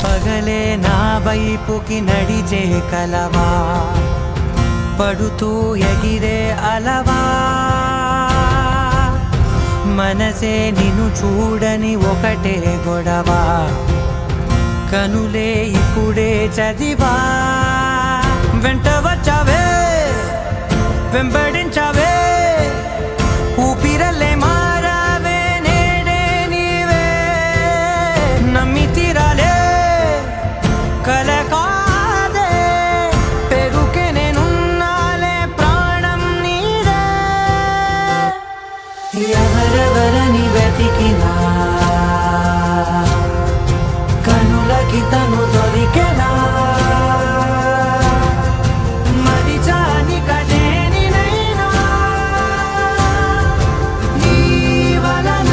పగలే నా వైపుకి నడిచే కలవా, పడుతూ ఎగిరే అలవా, మనసే నిన్ను చూడని ఒకటే గొడవ, కనులే ఇప్పుడే చదివా. వెంట వచ్చావే వెంబడించావే, ఊపిరల్లే మారావే నేడే నీవే, నమ్మి తీరాలే కల కాదే, పెరుకే నేనున్నాలే ప్రాణం నీదే. ఎవరెవరని వెతికినా కనులకి తను దొరికెనా, మరిచాని కదేనినైనా నీ వలన.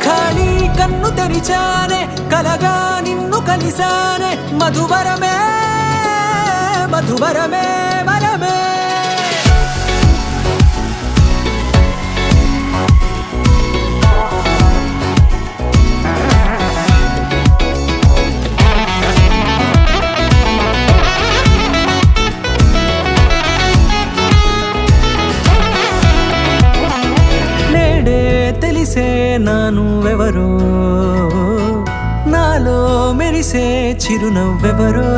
ఖాళీ కన్ను తెరిచానే, కలగా నిన్ను కలిసానే, మధువరమే మధువరమే వరమే. నేడే తెలిసే నానువెవరో, నాలో మెరిసే చిరునవ్వెవరో.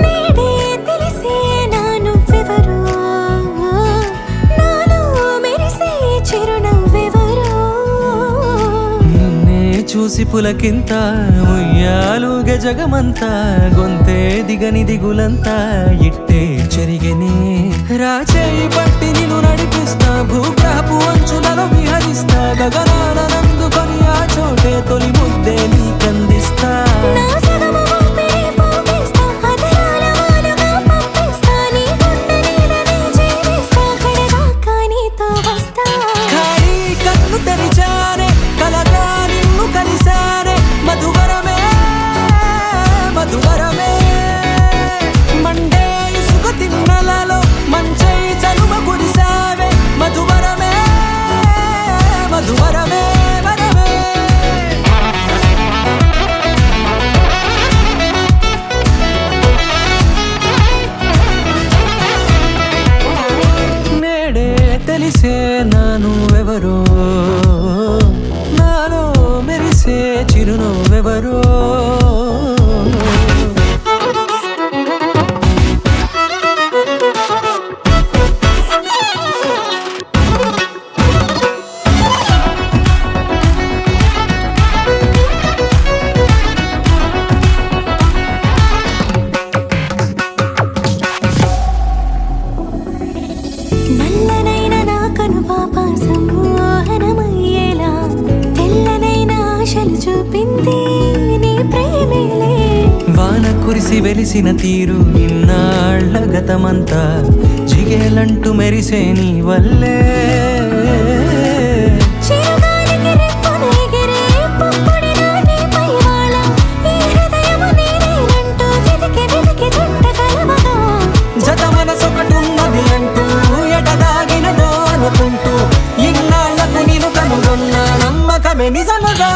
నేడే తెలిసే నానువెవరో, నాలో మెరిసే చిరునవ్వెవరో. నిన్నే చూసి పులకింత ఉయ్యాలుగే జగమంతా, గొంతే దిగని దిగులంతా ఇట్టే చెరిగెనే. రాచేయి పట్టి నిన్ను నడిపిస్తా, భూగ్రహపు అంచులలో విహరిస్తా, గగనాన నందుకొని ఆ చోటే తొలి ముద్దే నీకందిస్తా. నా సగము ఊపిరి పోగేస్తా, అదరాల వాలుగా పంపిస్తా, నీ గుండె నీడనే జీవిస్తా, కడదాకా నీతో వస్తా. ఖాళీ కన్ను తెరిచానే, కలగా నిన్ను కలిసానే, మధువరమే మధువరమే. మండే ఇసుక తిన్నలలో మంచై చలుమ కురిసావే, మధువరమే మధువరమే వరమే. నేడే తెలిసే నానువెవరో, నాలో మెరిసే చిరునవ్వెవరో. నల్లనైన నా కనుపాప సమ్మోహనమయ్యేలా, తెల్లనైన ఆశలు చూపింది నీ ప్రేమేలే. వాన కురిసి వెలిసిన తీరు ఇన్నాళ్ళ గతమంతా, జిగేలంటూ మెరిసే నీ వల్లే. చిరుగాలికి రెప్పను ఎగిరే పుప్పొడిన నీ పైవాళ, ఈ హృదయము నీదేనంటూ వెతికి వెతికి చుట్ట కలవగా, జత మనసొకటున్నది అంటూ ఎటదాగినదో అనుకుంటూ, ఇన్నాళ్లకు నేను కనుగొన్న నమ్మకమే నిజముగా.